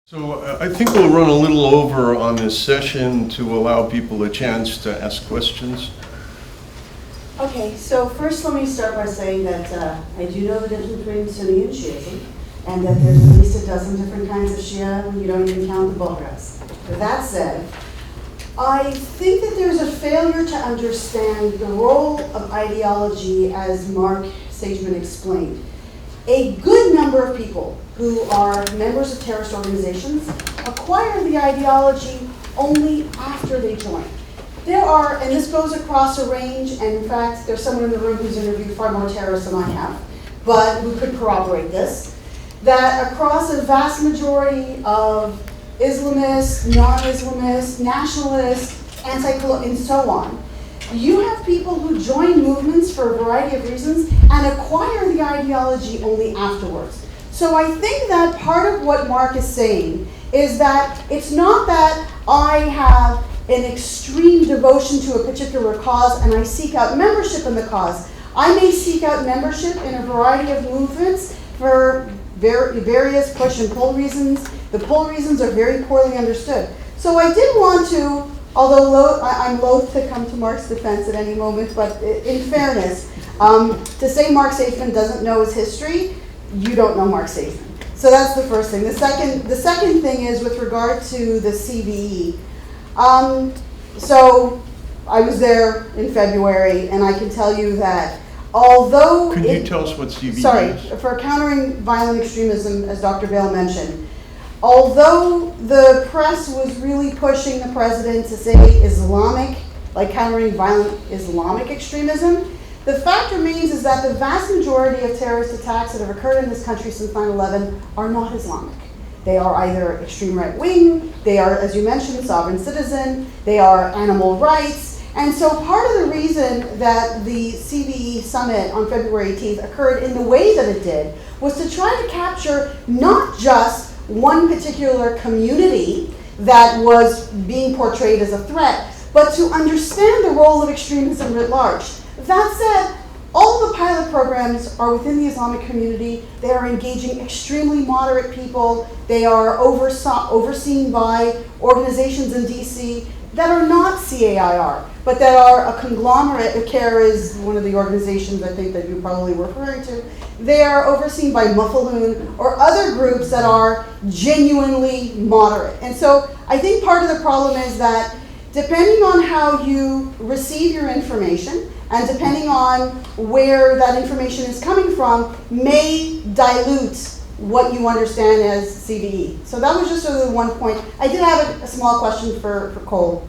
So I think we'll run a little over on this session to allow people a chance to ask questions. Okay, so first let me start by saying that I do know the difference between Sunni and Shiism, and that there's at least a dozen different kinds of Shia when you don't even count the Bohras. With that said, I think that there's a failure to understand the role of ideology as Mark Sageman explained. A good number of people who are members of terrorist organizations acquire the ideology only after they join. There are, and this goes across a range, and in fact, there's someone in the room who's interviewed far more terrorists than I have, but who could corroborate this, that across a vast majority of Islamists, non-Islamists, nationalists, anti-colonial, and so on, you have people who join movements for a variety of reasons and acquire the ideology only afterwards. So I think that part of what Mark is saying is that it's not that I have an extreme devotion to a particular cause and I seek out membership in the cause. I may seek out membership in a variety of movements for various push and pull reasons. The pull reasons are very poorly understood. So I did want to, although I'm loath to come to Mark's defense at any moment, but in fairness, to say Mark Sageman doesn't know his history, you don't know Mark Sageman. So that's the first thing. The second thing is with regard to the CVE. So I was there in February, and I can tell you that although Can you tell us what CVE is? Sorry, for countering violent extremism, as Dr. Vail mentioned, although the press was really pushing the president to say Islamic, like countering violent Islamic extremism, the fact remains is that the vast majority of terrorist attacks that have occurred in this country since 9/11 are not Islamic. They are either extreme right wing, they are, as you mentioned, sovereign citizen, they are animal rights. And so part of the reason that the CVE summit on February 18th occurred in the way that it did was to try to capture not just one particular community that was being portrayed as a threat, but to understand the role of extremism writ large. That said, all the pilot programs are within the Islamic community. They are engaging extremely moderate people. They are overseen by organizations in DC that are not CAIR, but that are a conglomerate. CAIR is one of the organizations I think that you're probably referring to. They are overseen by Mufaloon or other groups that are genuinely moderate. And so I think part of the problem is that depending on how you receive your information and depending on where that information is coming from may dilute what you understand as CVE. So that was just sort of the one point. I did have a small question for Cole.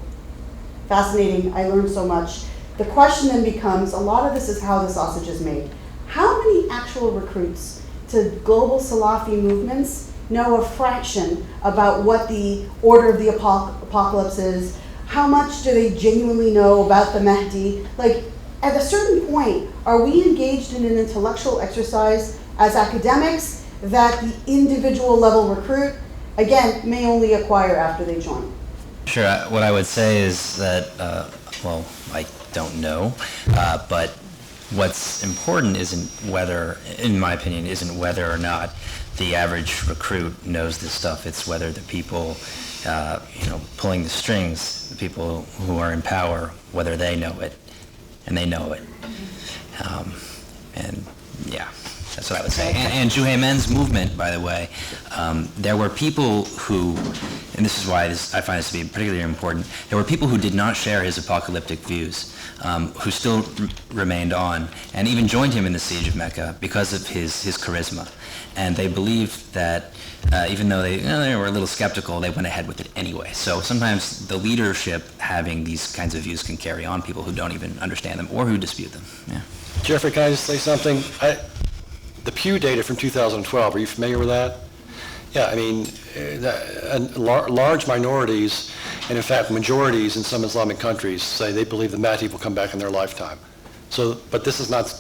Fascinating, I learned so much. The question then becomes, a lot of this is how the sausage is made. How many actual recruits to global Salafi movements know a fraction about what the order of the apocalypse is? How much do they genuinely know about the Mahdi? Like, at a certain point, are we engaged in an intellectual exercise as academics that the individual level recruit, again, may only acquire after they join? Sure. What I would say is that, well, I don't know, but what's important isn't whether, in my opinion, isn't whether or not the average recruit knows this stuff. It's whether the people, pulling the strings, the people who are in power, whether they know it, and they know it. And yeah, that's what I would say. And Juhayman's movement, by the way, there were people who, and this is why I find this to be particularly important, there were people who did not share his apocalyptic views, who still remained on, and even joined him in the siege of Mecca because of his charisma. And they believed that even though they were a little skeptical, they went ahead with it anyway. So sometimes the leadership having these kinds of views can carry on people who don't even understand them or who dispute them. Yeah. Jeffrey, can I just say something? The Pew data from 2012, are you familiar with that? Yeah, I mean, large minorities, and in fact majorities in some Islamic countries say they believe the Mahdi will come back in their lifetime. So, but this is not,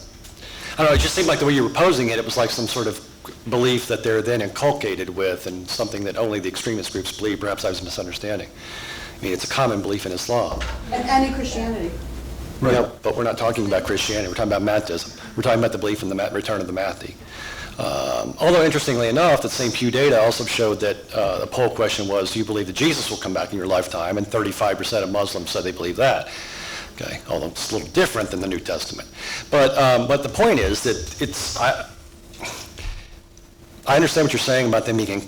I don't know, it just seemed like the way you were posing it, it was like some sort of belief that they're then inculcated with and something that only the extremist groups believe. Perhaps I was misunderstanding. I mean, it's a common belief in Islam. And in Christianity. Right. Yeah, but we're not talking about Christianity. We're talking about Mahdism. We're talking about the belief in the return of the Mahdi. Although interestingly enough, the same Pew data also showed that the poll question was, do you believe that Jesus will come back in your lifetime? And 35% of Muslims said they believe that. Okay, although it's a little different than the New Testament. But the point is that I understand what you're saying about them being,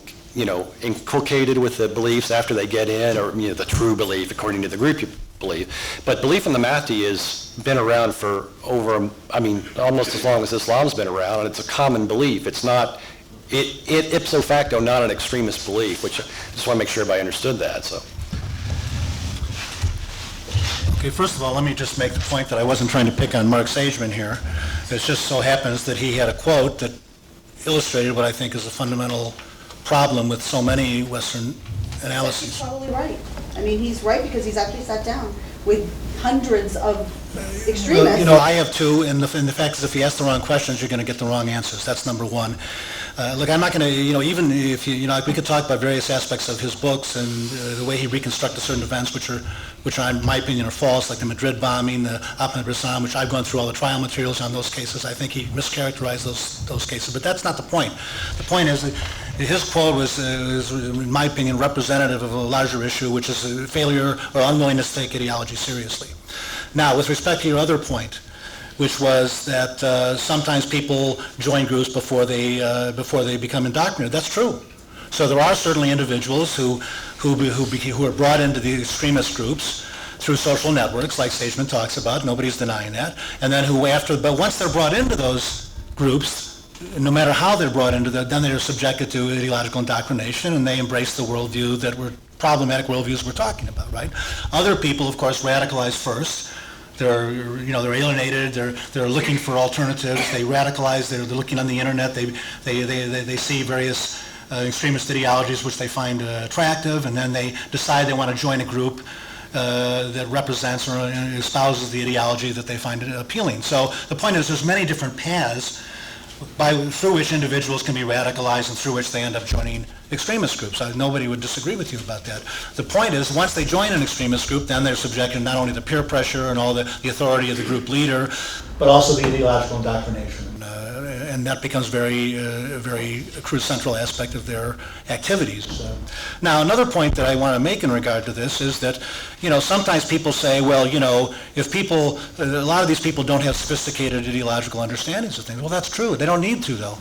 inculcated with the beliefs after they get in, or the true belief according to the group you believe. But belief in the Mahdi has been around for almost as long as Islam's been around, and it's a common belief. It's not, ipso facto, not an extremist belief, which I just want to make sure everybody understood that. So. Okay, first of all, let me just make the point that I wasn't trying to pick on Mark Sageman here. It just so happens that he had a quote that illustrated what I think is a fundamental problem with so many Western analyses. He's probably right. I mean, he's right because he's actually sat down with hundreds of extremists. Well, I have too, and the fact is if you ask the wrong questions, you're going to get the wrong answers. That's number one. Look, I'm not going to, even if we could talk about various aspects of his books and the way he reconstructed certain events, which are, in my opinion, are false, like the Madrid bombing, the Ahmed Bassam, which I've gone through all the trial materials on those cases. I think he mischaracterized those cases, but that's not the point. The point is that his quote was, in my opinion, representative of a larger issue, which is a failure or unwillingness to take ideology seriously. Now, with respect to your other point, which was that sometimes people join groups before they become indoctrinated. That's true. So there are certainly individuals who are brought into the extremist groups through social networks, like Sageman talks about. Nobody's denying that. And then but once they're brought into those groups, no matter how they're brought into them, then they're subjected to ideological indoctrination, and they embrace the worldview that problematic worldviews we're talking about, right? Other people, of course, radicalize first. They're alienated. They're looking for alternatives. They radicalize. They're looking on the internet. They see various extremist ideologies which they find attractive, and then they decide they want to join a group that represents or espouses the ideology that they find appealing. So the point is, there's many different paths through which individuals can be radicalized and through which they end up joining extremist groups. Nobody would disagree with you about that. The point is, once they join an extremist group, then they're subjected not only to peer pressure and all the authority of the group leader, but also the ideological indoctrination. And that becomes very central aspect of their activities. Now, another point that I want to make in regard to this is that, sometimes people say, well, if a lot of these people don't have sophisticated ideological understandings of things. Well, that's true. They don't need to, though.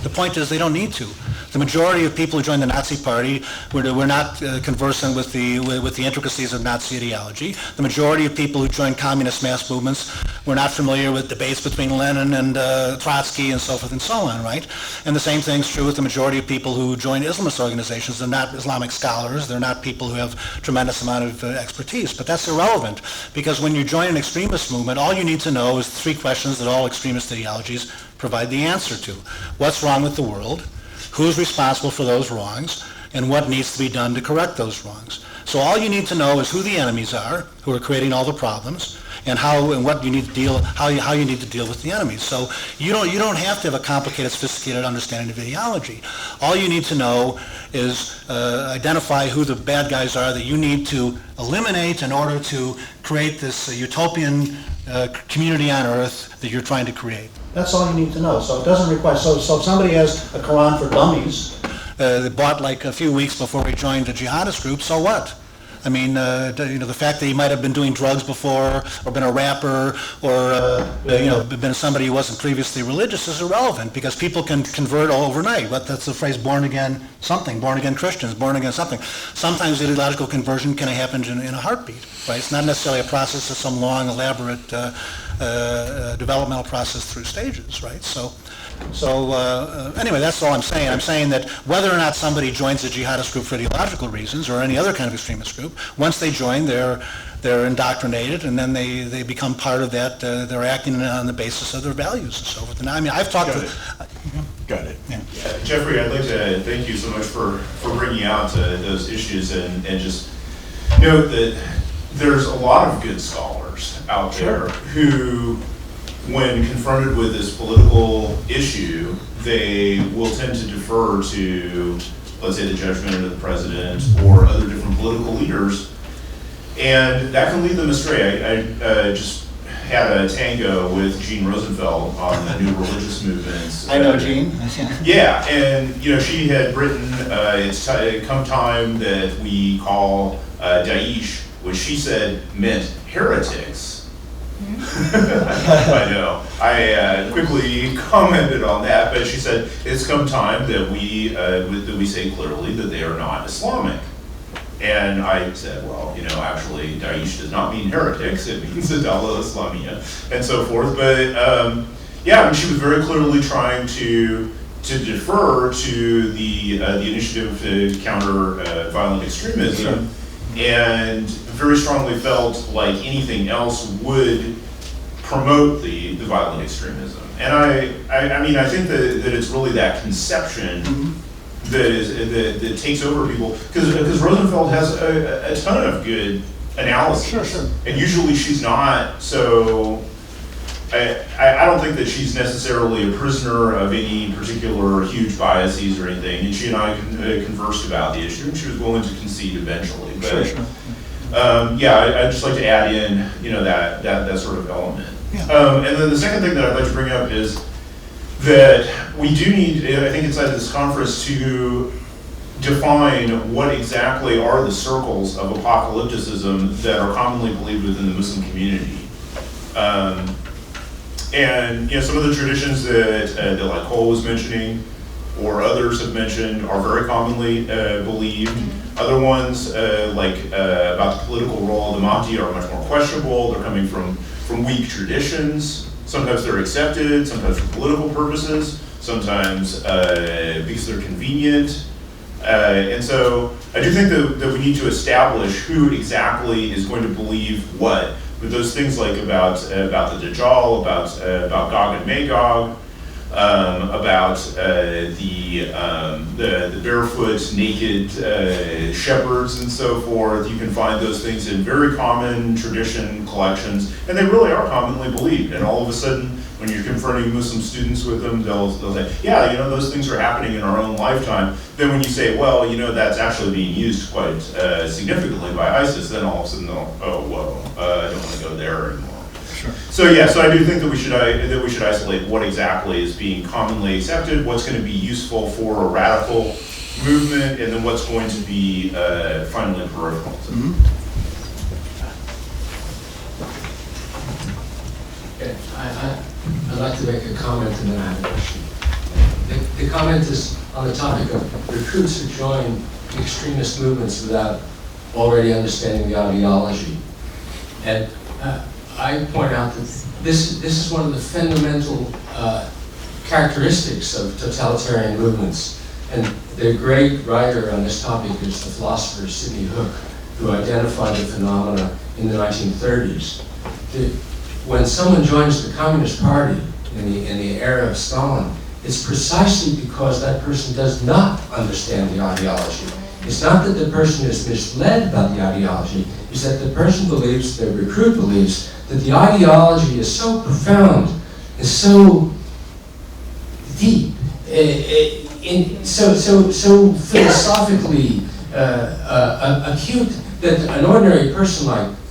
The point is they don't need to. The majority of people who joined the Nazi Party were not conversant with the intricacies of Nazi ideology. The majority of people who joined communist mass movements were not familiar with debates between Lenin and Trotsky and so forth and so on, right? And the same thing's true with the majority of people who join Islamist organizations. They're not Islamic scholars. They're not people who have tremendous amount of expertise. But that's irrelevant, because when you join an extremist movement, all you need to know is three questions that all extremist ideologies provide the answer to. What's wrong with the world? Who's responsible for those wrongs? And what needs to be done to correct those wrongs? So all you need to know is who the enemies are, who are creating all the problems, and how and what you need to deal, how you need to deal with the enemies. So you don't have to have a complicated, sophisticated understanding of ideology. All you need to know is identify who the bad guys are that you need to eliminate in order to create this utopian community on earth that you're trying to create. That's all you need to know. So it doesn't require. So if somebody has a Quran for dummies, bought like a few weeks before he joined a jihadist group, so what? I mean, the fact that he might have been doing drugs before, or been a rapper, or been somebody who wasn't previously religious is irrelevant, because people can convert overnight. But that's the phrase "born again something," born again Christians, born again something. Sometimes ideological conversion can happen in a heartbeat, right? It's not necessarily a process of some long, elaborate developmental process through stages, right? So anyway, that's all I'm saying. I'm saying that whether or not somebody joins a jihadist group for ideological reasons or any other kind of extremist group, once they join, they're indoctrinated, and then they become part of that. They're acting on the basis of their values and so forth. And I mean, I've talked to... Got it. Yeah. Jeffrey, I'd like to thank you so much for bringing out those issues and just note that there's a lot of good scholars out there who, when confronted with this political issue, they will tend to defer to, let's say, the judgment of the president or other different political leaders, and that can lead them astray. I just had a tango with Gene Rosenfeld on the new religious movements I know Jean. Yeah, and, you know, she had written, it's come time that we call Daesh, which she said meant heretics. I know. I quickly commented on that, but she said it's come time that we say clearly that they are not Islamic. And I said, well, you know, actually, Daesh does not mean heretics; it means the Dawla Islamiyah, and so forth. But yeah, I mean, she was very clearly trying to defer to the initiative to counter violent extremism, and very strongly felt like anything else would promote the violent extremism. And I mean, I think that it's really that conception that takes over people, because Rosenfeld has a ton of good analysis. Sure. And usually she's not, so I don't think that she's necessarily a prisoner of any particular huge biases or anything. And she and I conversed about the issue, and she was willing to concede eventually. But yeah, I'd just like to add in, you know, that sort of element. Yeah. And then the second thing that I'd like to bring up is that we do need, I think inside of this conference, to define what exactly are the circles of apocalypticism that are commonly believed within the Muslim community. And, you know, some of the traditions that like Cole was mentioning, or others have mentioned, are very commonly believed. Other ones, like about the political role of the Mahdi, are much more questionable. They're coming from weak traditions. Sometimes they're accepted, sometimes for political purposes, sometimes because they're convenient. And so I do think that we need to establish who exactly is going to believe what. But those things like about the Dajjal, about Gog and Magog, about the barefoot, naked shepherds and so forth. You can find those things in very common tradition collections, and they really are commonly believed. And all of a sudden, when you're confronting Muslim students with them, they'll say, yeah, you know, those things are happening in our own lifetime. Then when you say, well, you know, that's actually being used quite significantly by ISIS, then all of a sudden they'll, oh, whoa, I don't want to go there anymore. Sure. So yeah, so I do think that we should isolate what exactly is being commonly accepted, what's going to be useful for a radical movement, and then what's going to be finally peripheral. Okay, I'd like to make a comment and then I have a question. The comment is on the topic of recruits who join extremist movements without already understanding the ideology. And I point out that this is one of the fundamental characteristics of totalitarian movements. And the great writer on this topic is the philosopher Sidney Hook, who identified the phenomena in the 1930s. When someone joins the Communist Party in the era of Stalin, it's precisely because that person does not understand the ideology. It's not that the person is misled about the ideology, it's that the person believes, the recruit believes, that the ideology is so profound, is so deep, so philosophically acute, that an ordinary person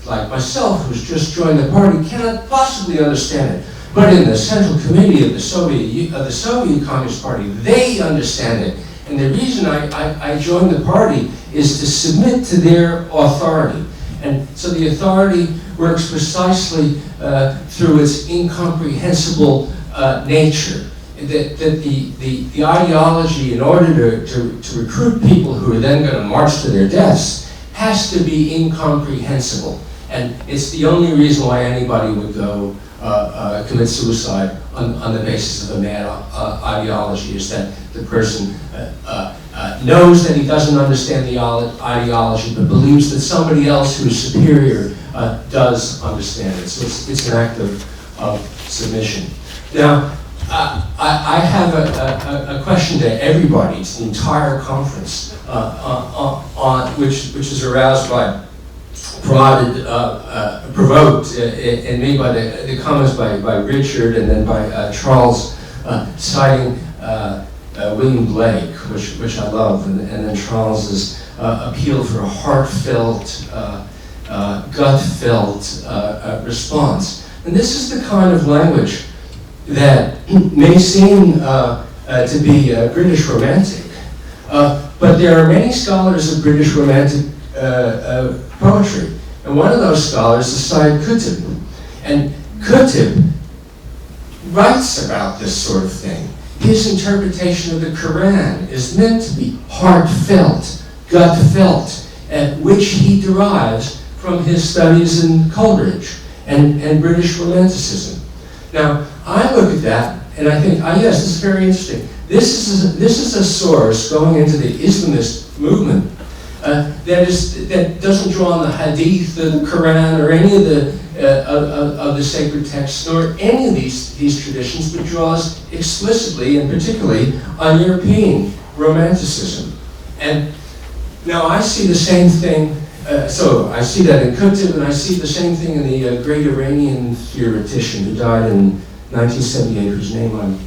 like myself, who's just joined the party, cannot possibly understand it. But in the Central Committee of the Soviet Communist Party, they understand it. And the reason I joined the party is to submit to their authority. And so the authority works precisely through its incomprehensible nature. That the ideology, in order to recruit people who are then going to march to their deaths, has to be incomprehensible. And it's the only reason why anybody would go commit suicide on the basis of a mad ideology, is that the person knows that he doesn't understand the ideology, but believes that somebody else who is superior does understand it. So it's an act of submission. Now, I have a question to everybody, to the entire conference, which is aroused by, provoked in me by the comments by Richard and then by Charles citing William Blake, which I love, and then Charles's appeal for a heartfelt, gut-felt response. And this is the kind of language that may seem to be British Romantic, but there are many scholars of British Romantic poetry, and one of those scholars is Sayyid Qutb. And Qutb writes about this sort of thing. His interpretation of the Quran is meant to be heartfelt, gut-felt, which he derives from his studies in Coleridge and British Romanticism. Now, I look at that and I think, yes, this is very interesting. This is a source going into the Islamist movement that doesn't draw on the Hadith, the Quran, or any of the sacred texts, nor any of these traditions, but draws explicitly and particularly on European Romanticism. And now I see the same thing. So I see that in Qutb, and I see the same thing in the great Iranian theoretician who died in 1978, whose name I'm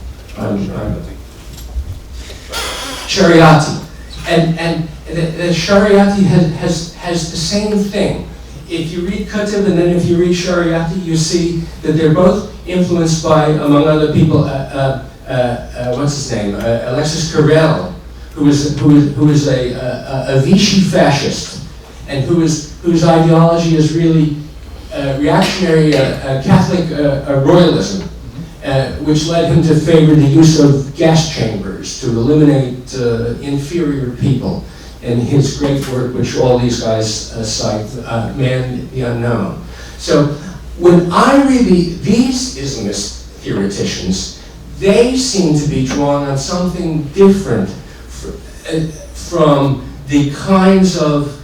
Shariati. And the Shariati has the same thing. If you read Qutb and then if you read Shariati, you see that they're both influenced by, among other people, what's his name, Alexis Carrel, who is a Vichy fascist, and whose ideology is really reactionary Catholic royalism, which led him to favor the use of gas chambers to eliminate inferior people. And his great work, which all these guys cite, Man the Unknown. So when I read these Islamist theoreticians, they seem to be drawn on something different from the kinds of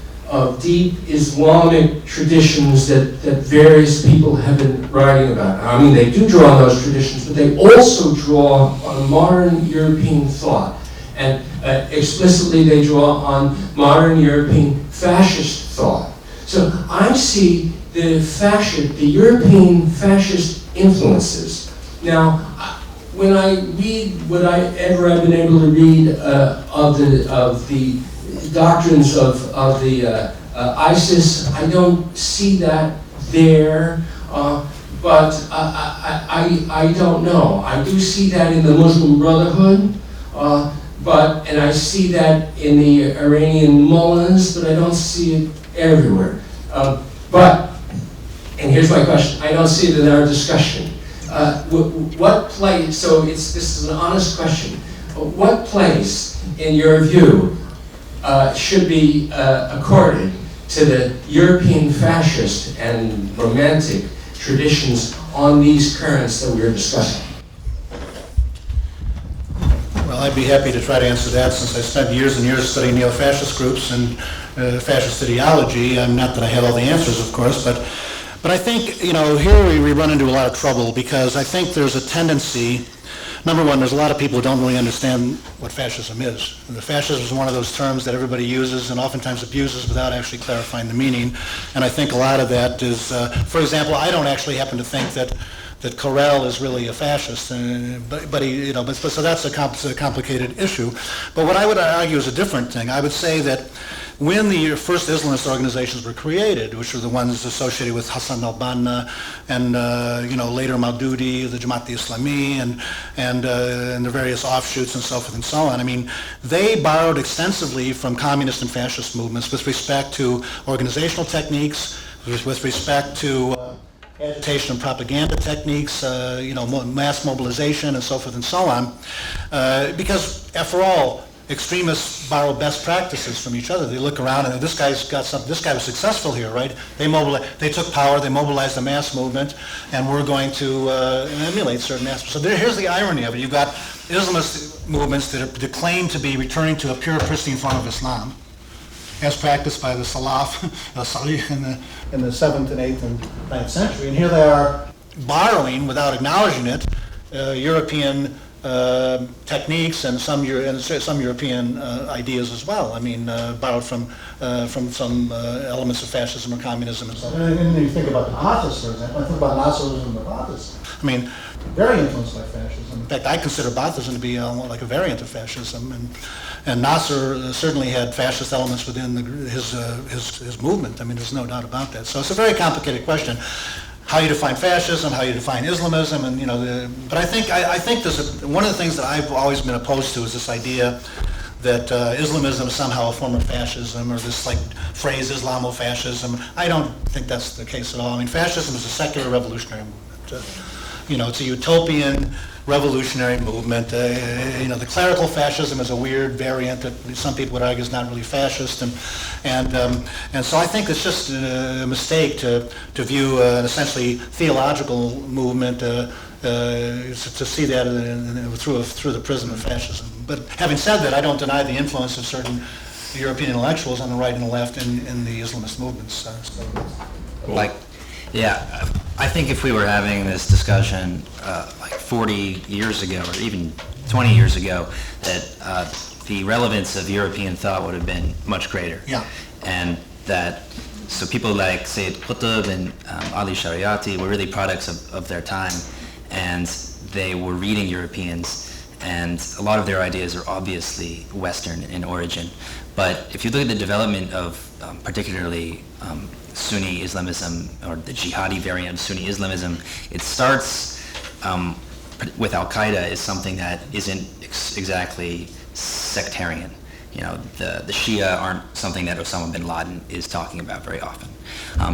deep Islamic traditions that various people have been writing about. I mean, they do draw on those traditions, but they also draw on modern European thought. And explicitly they draw on modern European fascist thought. So I see the European fascist influences. Now, when I read whatever I've been able to read of the doctrines of the ISIS, I don't see that there, but I don't know. I do see that in the Muslim Brotherhood, and I see that in the Iranian mullahs, but I don't see it everywhere. And here's my question, I don't see it in our discussion. What place, so this is an honest question, what place, in your view, should be accorded to the European fascist and romantic traditions on these currents that we are discussing? Well, I'd be happy to try to answer that, since I spent years and years studying neo-fascist groups and fascist ideology. Not that I have all the answers, of course, but I think, here we run into a lot of trouble, because I think there's a tendency, number one, there's a lot of people who don't really understand what fascism is. And the fascism is one of those terms that everybody uses and oftentimes abuses without actually clarifying the meaning. And I think a lot of that is, for example, I don't actually happen to think that Carrel is really a fascist, so that's a complicated issue. But what I would argue is a different thing. I would say that when the first Islamist organizations were created, which were the ones associated with Hassan al-Banna and later Maududi, the Jamaat-e-Islami, and the various offshoots and so forth and so on, I mean, they borrowed extensively from communist and fascist movements with respect to organizational techniques, with respect to agitation and propaganda techniques, mass mobilization and so forth and so on, because after all, extremists borrow best practices from each other. They look around and this guy was successful here, right? They took power, they mobilized a mass movement, and we're going to emulate certain aspects. So here's the irony of it. You've got Islamist movements that claim to be returning to a pure, pristine form of Islam, as practiced by the Salaf, Salih in the 7th and 8th and 9th century. And here they are borrowing, without acknowledging it, European techniques and some European ideas as well. I mean, borrowed from some elements of fascism or communism and so on. And then you think about the Ba'athists, for example. I think about Nasserism and the Ba'athists. I mean, very influenced by fascism. In fact, I consider Baathism to be like a variant of fascism. And Nasser certainly had fascist elements within his movement. I mean, there's no doubt about that. So it's a very complicated question. how you define fascism, how you define Islamism, and but I think there's one of the things that I've always been opposed to is this idea that Islamism is somehow a form of fascism, or this phrase Islamofascism. I don't think that's the case at all. I mean, fascism is a secular revolutionary movement. It's a utopian revolutionary movement. The clerical fascism is a weird variant that some people would argue is not really fascist, and so I think it's just a mistake to view an essentially theological movement to see that through the prism of fascism. But having said that, I don't deny the influence of certain European intellectuals on the right and the left in the Islamist movements. I think if we were having this discussion 40 years ago, or even 20 years ago, that the relevance of European thought would have been much greater. Yeah. And so people like Sayyid Qutb and Ali Shariati were really products of their time, and they were reading Europeans, and a lot of their ideas are obviously Western in origin. But if you look at the development of particularly Sunni Islamism, or the jihadi variant of Sunni Islamism, it starts with Al-Qaeda is something that isn't exactly sectarian. The Shia aren't something that Osama bin Laden is talking about very often.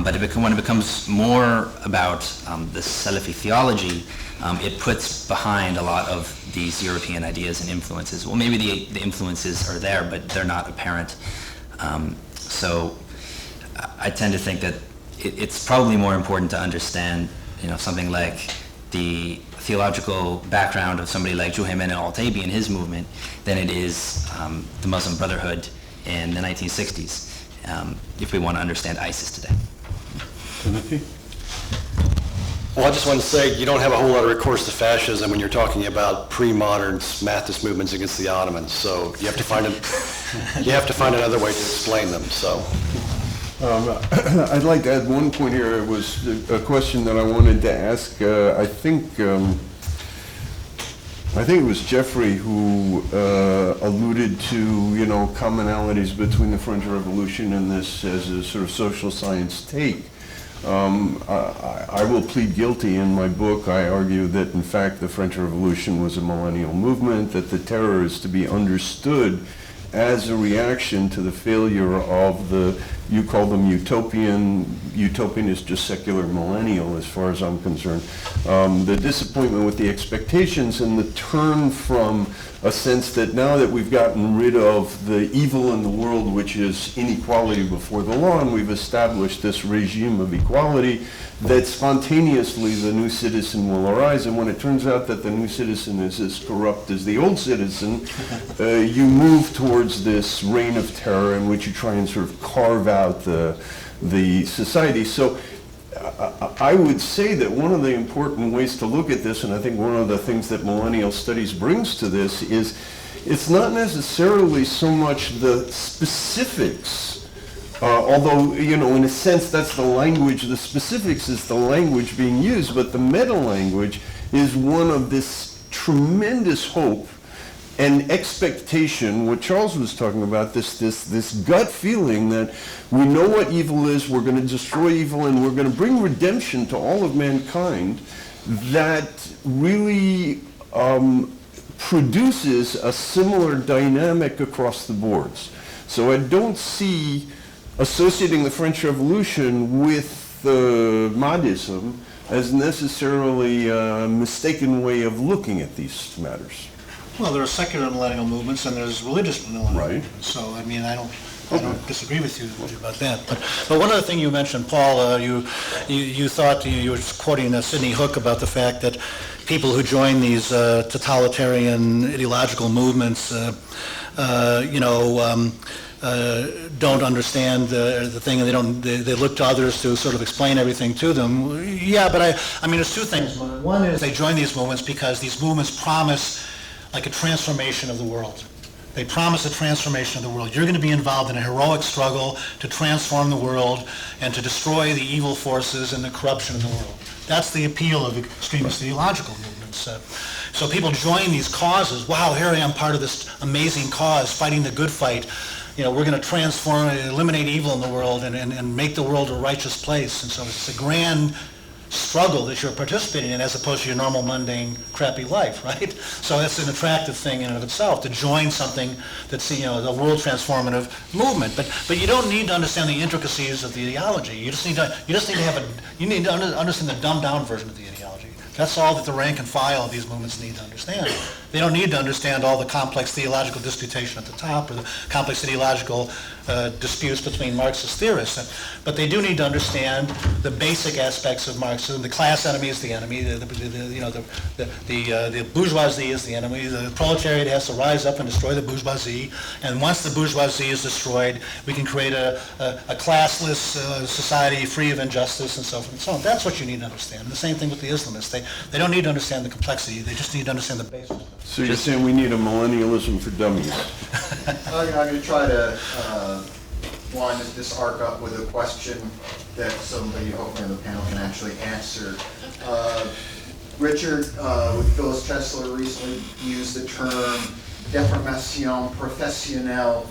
But when it becomes more about the Salafi theology, it puts behind a lot of these European ideas and influences. Well, maybe the influences are there, but they're not apparent. So I tend to think that it's probably more important to understand, something like the theological background of somebody like Juhayman al-Taibi and his movement than it is the Muslim Brotherhood in the 1960s, if we want to understand ISIS today. Timothy? Well, I just want to say you don't have a whole lot of recourse to fascism when you're talking about pre-modern Mahdist movements against the Ottomans. So you have to find another way to explain them. So. I'd like to add one point here. It was a question that I wanted to ask. I think it was Jeffrey who alluded to, commonalities between the French Revolution and this as a sort of social science take. I will plead guilty. In my book, I argue that, in fact, the French Revolution was a millennial movement, that the terror is to be understood as a reaction to the failure of you call them utopian is just secular millennial as far as I'm concerned, the disappointment with the expectations and the turn from a sense that now that we've gotten rid of the evil in the world, which is inequality before the law, and we've established this regime of equality, that spontaneously the new citizen will arise. And when it turns out that the new citizen is as corrupt as the old citizen, you move towards this reign of terror in which you try and sort of carve out the society. So I would say that one of the important ways to look at this, and I think one of the things that millennial studies brings to this, is it's not necessarily so much the specifics, although, in a sense, that's the language, the specifics is the language being used, but the meta-language is one of this tremendous hope and expectation, what Charles was talking about, this gut feeling that we know what evil is, we're going to destroy evil, and we're going to bring redemption to all of mankind, that really produces a similar dynamic across the boards. So I don't see associating the French Revolution with Mahdism as necessarily a mistaken way of looking at these matters. Well, there are secular millennial movements and there's religious millennial Right. movements. So, I mean, I don't disagree with you about that. But one other thing you mentioned, Paul, you thought you were quoting Sidney Hook about the fact that people who join these totalitarian ideological movements, don't understand the thing, and they look to others to sort of explain everything to them. Yeah, but I mean, there's two things. One is they join these movements because these movements promise like a transformation of the world. They promise a transformation of the world. You're going to be involved in a heroic struggle to transform the world and to destroy the evil forces and the corruption in the world. That's the appeal of extremist theological movements. So people join these causes. Wow, here I am, part of this amazing cause, fighting the good fight. We're going to transform, eliminate evil in the world and make the world a righteous place. And so it's a grand struggle that you're participating in as opposed to your normal, mundane, crappy life, right? So it's an attractive thing in and of itself to join something that's, a world transformative movement. But you don't need to understand the intricacies of the ideology. You just need to understand the dumbed down version of the ideology. That's all that the rank and file of these movements need to understand. They don't need to understand all the complex theological disputation at the top or the complex ideological disputes between Marxist theorists. But they do need to understand the basic aspects of Marxism. The class enemy is the enemy. The bourgeoisie is the enemy. The proletariat has to rise up and destroy the bourgeoisie. And once the bourgeoisie is destroyed, we can create a classless society free of injustice and so forth and so on. That's what you need to understand. And the same thing with the Islamists. They don't need to understand the complexity. They just need to understand the basics. So you're saying we need a millennialism for dummies? I'm going to try to line this arc up with a question that somebody, hopefully on the panel, can actually answer. Richard with Phyllis Chesler recently used the term déformation professionnelle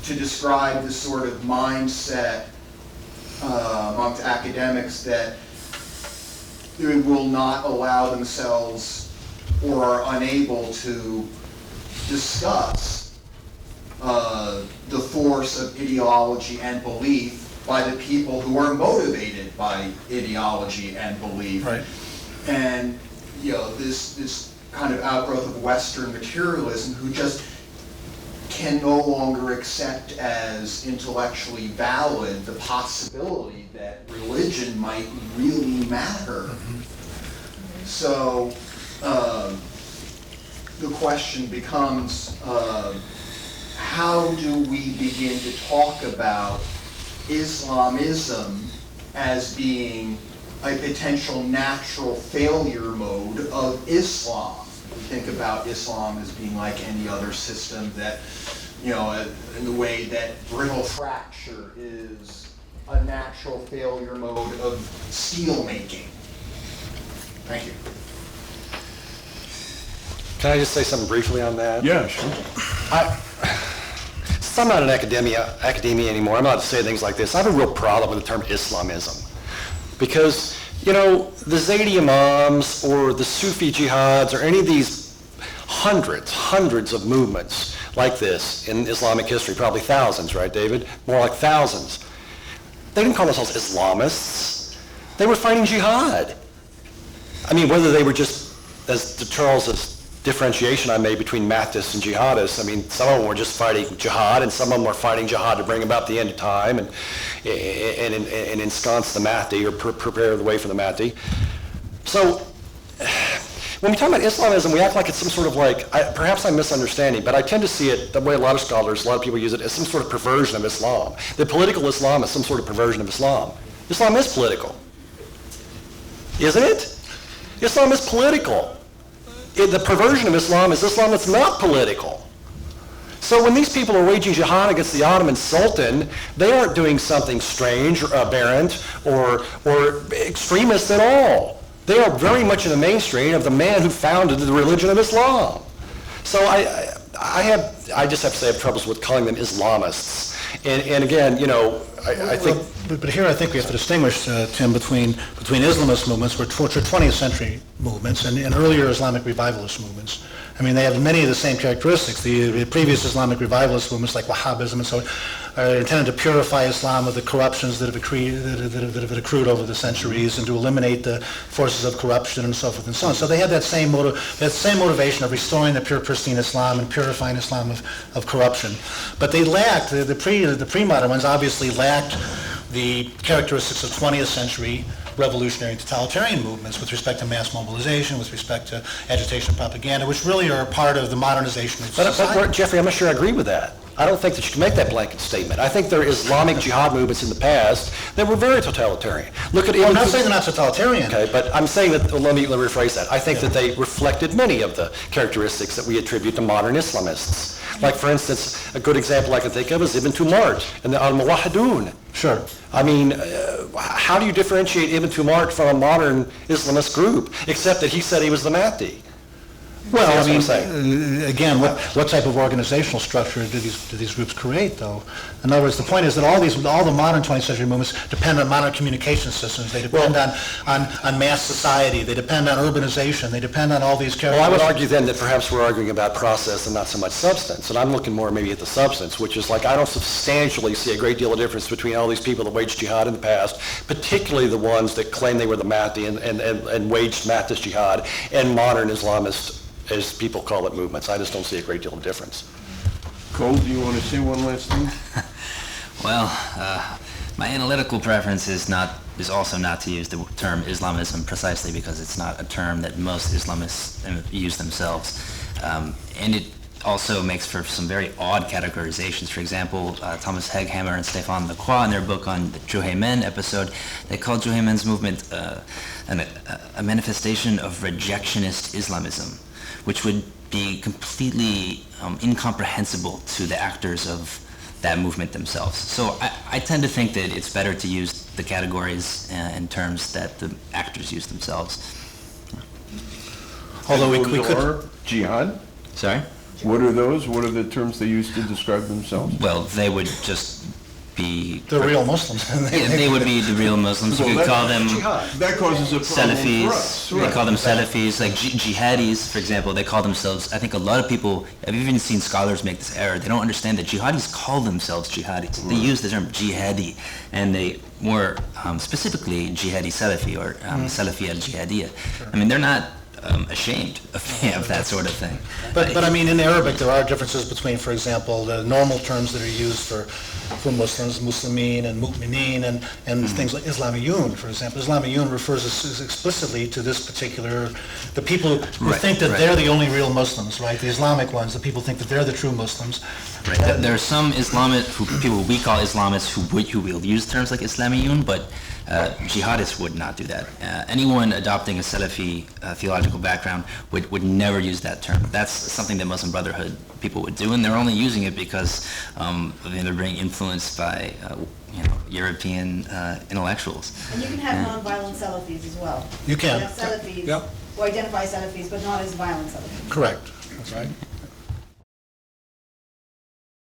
to describe the sort of mindset amongst academics that they will not allow themselves or are unable to discuss the force of ideology and belief by the people who are motivated by ideology and belief. Right. And this kind of outgrowth of Western materialism who just can no longer accept as intellectually valid the possibility that religion might really matter. Mm-hmm. So the question becomes, how do we begin to talk about Islamism as being a potential natural failure mode of Islam? We think about Islam as being like any other system that, in the way that brittle fracture is a natural failure mode of steel making. Thank you. Can I just say something briefly on that? Yeah, sure. Since I'm not in academia anymore, I'm allowed to say things like this. I have a real problem with the term Islamism. Because, the Zaydi Imams or the Sufi jihads or any of these hundreds of movements like this in Islamic history, probably thousands, right, David? More like thousands. They didn't call themselves Islamists. They were fighting jihad. I mean, whether they were just, as to Charles's differentiation I made between Mahdists and jihadists, I mean, some of them were just fighting jihad, and some of them were fighting jihad to bring about the end of time and ensconce the Mahdi or prepare the way for the Mahdi. So, when we talk about Islamism, we act like it's some sort of perhaps I'm misunderstanding, but I tend to see it the way a lot of scholars, a lot of people use it, as some sort of perversion of Islam. The political Islam is some sort of perversion of Islam. Islam is political. Isn't it? Islam is political. The perversion of Islam is Islam that's not political. So when these people are waging jihad against the Ottoman Sultan, they aren't doing something strange or aberrant or extremist at all. They are very much in the mainstream of the man who founded the religion of Islam. So I just have to say I have troubles with calling them Islamists. And again, I think... But here I think we have to distinguish, Tim, between Islamist movements, which are 20th century movements, and earlier Islamic revivalist movements. I mean, they have many of the same characteristics. The previous Islamic revivalist movements, like Wahhabism and so on, are intended to purify Islam of the corruptions that have accrued over the centuries and to eliminate the forces of corruption and so forth and so on. So they had that same motivation of restoring the pure, pristine Islam and purifying Islam of corruption. But they lacked, the pre-modern ones obviously lacked the characteristics of 20th century revolutionary and totalitarian movements with respect to mass mobilization, with respect to agitation and propaganda, which really are part of the modernization of society. But Jeffrey, I'm not sure I agree with that. I don't think that you can make that blanket statement. I think there are Islamic jihad movements in the past that were very totalitarian. Look at I'm not saying they're not totalitarian. Okay, but I'm saying that, let me rephrase that. I think that they reflected many of the characteristics that we attribute to modern Islamists. Like, for instance, a good example I can think of is Ibn Tumart and the Al-Muwahhidun. Sure. I mean, how do you differentiate Ibn Tumart from a modern Islamist group, except that he said he was the Mahdi? Well, That's I what I'm mean, again, what type of organizational structure do these groups create, though? In other words, the point is that all the modern 20th century movements depend on modern communication systems. They depend on mass society. They depend on urbanization. They depend on all these Well, I would characteristics. argue then that perhaps we're arguing about process and not so much substance, and I'm looking more maybe at the substance, which is like, I don't substantially see a great deal of difference between all these people that waged jihad in the past, particularly the ones that claim they were the Mahdi and waged Mahdist jihad, and modern Islamist, as people call it, movements. I just don't see a great deal of difference. Cole, do you want to say one last thing? Well, my analytical preference is also not to use the term Islamism, precisely because it's not a term that most Islamists use themselves. And it also makes for some very odd categorizations. For example, Thomas Heghammer and Stéphane Lacroix, in their book on the Juhayman episode, they call Juhayman's movement a manifestation of rejectionist Islamism, which would be completely incomprehensible to the actors of that movement themselves. So I tend to think that it's better to use the categories and terms that the actors use themselves. Although we Those could... are jihad? Sorry? What are those? What are the terms they use to describe themselves? Well, they would just be... They're real Muslims. Yeah, they would be the real Muslims. You Well, could that- call them That causes a problem for Salafis. us. They call them Salafis. Like jihadis, for example, they call themselves, I think a lot of people, I've even seen scholars make this error. They don't understand that jihadis call themselves jihadis. They use the term jihadi, and they more specifically jihadi Salafi or Salafi al-Jihadiyya. I mean, they're not ashamed of that sort of thing. But I mean, in Arabic, there are differences between, for example, the normal terms that are used for Muslims, Muslimin and Mu'mineen, and things like Islamiyun, for example. Islamiyun refers explicitly to this particular, the people who Right, think that right. they're the only real Muslims, right? The Islamic ones, the people think that they're the true Muslims. Right. There are some people we call Islamists who will use terms like Islamiyun, but jihadists would not do that. Anyone adopting a Salafi theological background would never use that term. That's something that Muslim Brotherhood people would do, and they're only using it because they're being influenced by European intellectuals. And you can have non-violent Salafis as well. You can. You have Salafis Yep. who identify Salafis, but not as violent Salafis. Correct. That's right.